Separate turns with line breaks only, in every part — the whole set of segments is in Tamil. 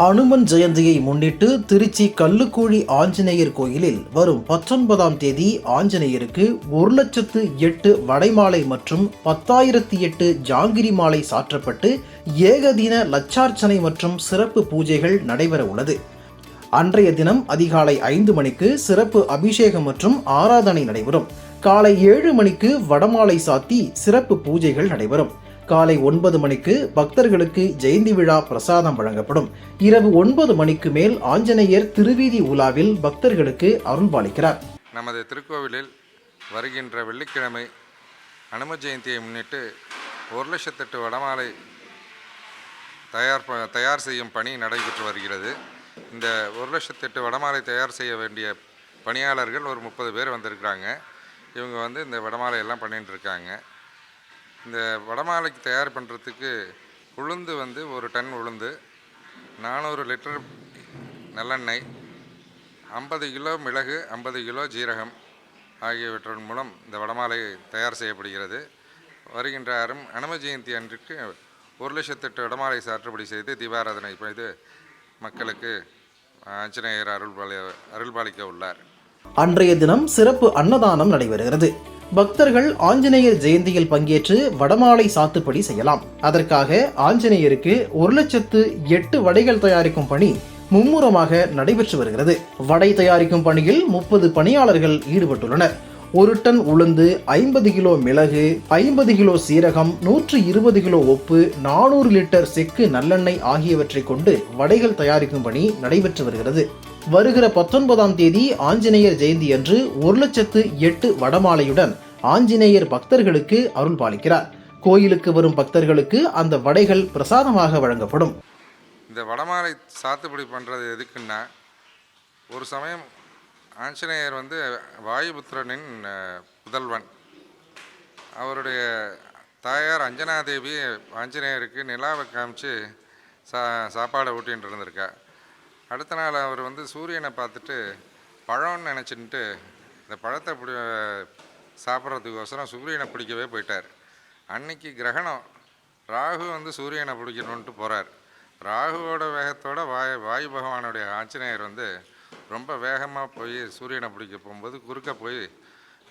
அனுமன் ஜெயந்தியை முன்னிட்டு திருச்சி கல்லுக்குழி ஆஞ்சநேயர் கோயிலில் வரும் 19ஆம் தேதி ஆஞ்சநேயருக்கு 1,08,000 வடைமாலை மற்றும் 10,008 ஜாங்கிரி மாலை சாற்றப்பட்டு ஏகதின லட்சார்ச்சனை மற்றும் சிறப்பு பூஜைகள் நடைபெற உள்ளது. அன்றைய தினம் அதிகாலை 5 மணிக்கு சிறப்பு அபிஷேகம் மற்றும் ஆராதனை நடைபெறும். காலை 7 மணிக்கு வடமாலை சாத்தி சிறப்பு பூஜைகள் நடைபெறும். காலை 9 மணிக்கு பக்தர்களுக்கு ஜெயந்தி விழா பிரசாதம் வழங்கப்படும். இரவு 9 மணிக்கு மேல் ஆஞ்சநேயர் திருவீதி உலாவில் பக்தர்களுக்கு அருள்பாலிக்கிறார்.
நமது திருக்கோவிலில் வருகின்ற வெள்ளிக்கிழமை அனும ஜெயந்தியை முன்னிட்டு 1,08,000 வடமாலை தயார் செய்யும் பணி நடைபெற்று வருகிறது. இந்த 1,08,000 வடமாலை தயார் செய்ய வேண்டிய பணியாளர்கள் ஒரு 30 பேர் வந்திருக்கிறாங்க. இவங்க இந்த வடமாலையெல்லாம் பண்ணிட்டு இருக்காங்க. இந்த வடமாலைக்கு தயார் பண்ணுறதுக்கு உளுந்து 1 டன் உளுந்து, 400 லிட்டர் நல்லெண்ணெய், 50 கிலோ மிளகு, 50 கிலோ ஜீரகம் ஆகியவற்றின் மூலம் இந்த வடமாலை தயார் செய்யப்படுகிறது. வருகின்ற அனும ஜெயந்தி அன்றைக்கு 1,08,000 வடமாலை சாற்றுபடி செய்து தீபாராதனை செய்து மக்களுக்கு ஆஞ்சநேயர் அருள்பாலிக்க உள்ளார்.
அன்றைய தினம் சிறப்பு அன்னதானம் நடைபெறுகிறது. பக்தர்கள் ஆஞ்சநேயர் ஜெயந்தியில் பங்கேற்று வடமாலை சாத்துப்படி செய்யலாம். அதற்காக ஆஞ்சநேயருக்கு 1,08,000 வடைகள் தயாரிக்கும் பணி மும்முரமாக நடைபெற்று வருகிறது. வடை தயாரிக்கும் பணியில் 30 பணியாளர்கள் ஈடுபட்டுள்ளனர். 1 டன் உளுந்து, 50 கிலோ மிளகு, 50 கிலோ சீரகம், 120 கிலோ உப்பு, 400 லிட்டர் செக்கு நல்லெண்ணெய் ஆகியவற்றை கொண்டு வடைகள் தயாரிக்கும் பணி நடைபெற்று வருகிறது. வருகிற 19ஆம் தேதி ஆஞ்சநேயர் ஜெயந்தி அன்று 1,08,000 வடமாலையுடன் ஆஞ்சநேயர் பக்தர்களுக்கு அருள்பாலிக்கிறார். கோயிலுக்கு வரும் பக்தர்களுக்கு அந்த வடைகள் பிரசாதமாக வழங்கப்படும்.
இந்த வடமாலை சாத்துப்படி பண்ணுறது எதுக்குன்னா, ஒரு சமயம் ஆஞ்சநேயர் வாயுபுத்திரனின் புதல்வன். அவருடைய தாயார் அஞ்சனாதேவி ஆஞ்சநேயருக்கு நிலாவை காமிச்சு சாப்பாடை ஊட்டின்னு இருந்திருக்கா. அடுத்த நாள் அவர் சூரியனை பார்த்துட்டு பழம்னு நினச்சின்ட்டு இந்த பழத்தை சாப்பிட்றதுக்கோசரம் சூரியனை பிடிக்கவே போயிட்டார். அன்னைக்கு கிரகணம். ராகு சூரியனை பிடிக்கணுன்ட்டு போகிறார். ராகுவோட வேகத்தோட வாயு பகவானுடைய ஆஞ்சநேயர் ரொம்ப வேகமாக போய் சூரியனை பிடிக்க போகும்போது குறுக்க போய்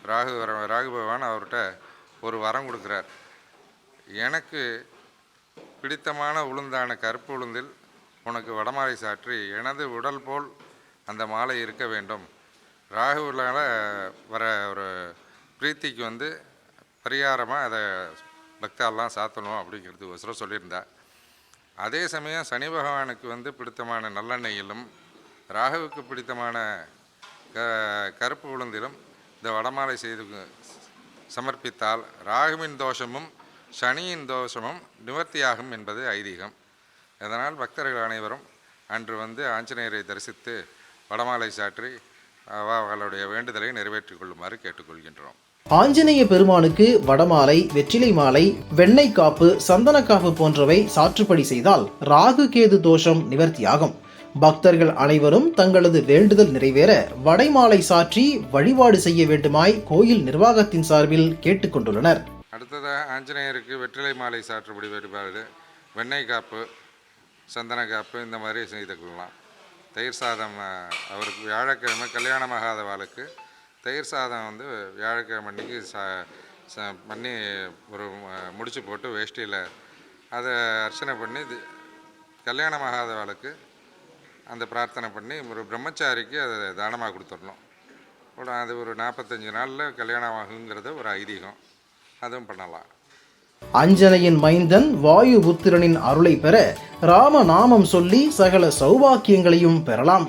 ராகு பகவான் அவர்கிட்ட ஒரு வரம் கொடுக்குறார். எனக்கு பிடித்தமான உளுந்தான கருப்பு உளுந்தில் உனக்கு வடமாலை சாற்றி எனது உடல் போல் அந்த மாலை இருக்க வேண்டும். ராகுவினால் வர ஒரு பிரீத்திக்கு பரிகாரமாக அதை பக்தாலாம் சாத்தணும் அப்படிங்கிறதுக்கோசரம் சொல்லியிருந்தா. அதே சமயம் சனி பகவானுக்கு பிடித்தமான நல்லெண்ணெயிலும் ராகுவுக்கு பிடித்தமான கருப்பு உளுந்திலும் இந்த வடமாலை செய்து சமர்ப்பித்தால் ராகுவின் தோஷமும் சனியின் தோஷமும் நிவர்த்தியாகும் என்பது ஐதீகம். அதனால் பக்தர்கள் அனைவரும் அன்று ஆஞ்சநேயரை தரிசித்து வடமாலை சாற்றி அவர்களுடைய வேண்டுதலை நிறைவேற்றிக் கொள்ளுமாறு கேட்டுக்கொள்கின்றோம்.
ஆஞ்சநேய பெருமானுக்கு வடமாலை, வெற்றிலை மாலை, வெண்ணெய் காப்பு, சந்தன காப்பு போன்றவை சாற்றுப்படி செய்தால் ராகு கேது தோஷம் நிவர்த்தியாகும். பக்தர்கள் அனைவரும் தங்களது வேண்டுதல் நிறைவேற வடைமாலை சாற்றி வழிபாடு செய்ய வேண்டுமாய் கோயில் நிர்வாகத்தின் சார்பில் கேட்டுக்கொண்டுள்ளனர்.
அடுத்ததாக ஆஞ்சநேயருக்கு வெற்றிலை மாலை சாற்றுப்படி வழிபாடு, வெண்ணெய் காப்பு, சந்தன காப்பு இந்த மாதிரி செய்து கொள்ளலாம். தயிர் சாதம் அவருக்கு வியாழக்கிழமை கல்யாணமாகாதவாளுக்கு தயிர் சாதம் வியாழக்கிழமை அன்றைக்கி பண்ணி ஒரு முடிச்சு போட்டு வேஷ்டியில் அதை அர்ச்சனை பண்ணி கல்யாணமாகாதவாளுக்கு அந்த பிரார்த்தனை பண்ணி ஒரு பிரம்மச்சாரிக்கு அதை தானமாக கொடுத்துடணும். அது ஒரு 45 நாளில் கல்யாணம் ஆகுங்கிறது ஒரு ஐதீகம். அதுவும் பண்ணலாம்.
அஞ்சனையின் மைந்தன் வாயுபுத்திரனின் அருளை பெற ராமநாமம் சொல்லி சகல சௌபாக்கியங்களையும் பெறலாம்.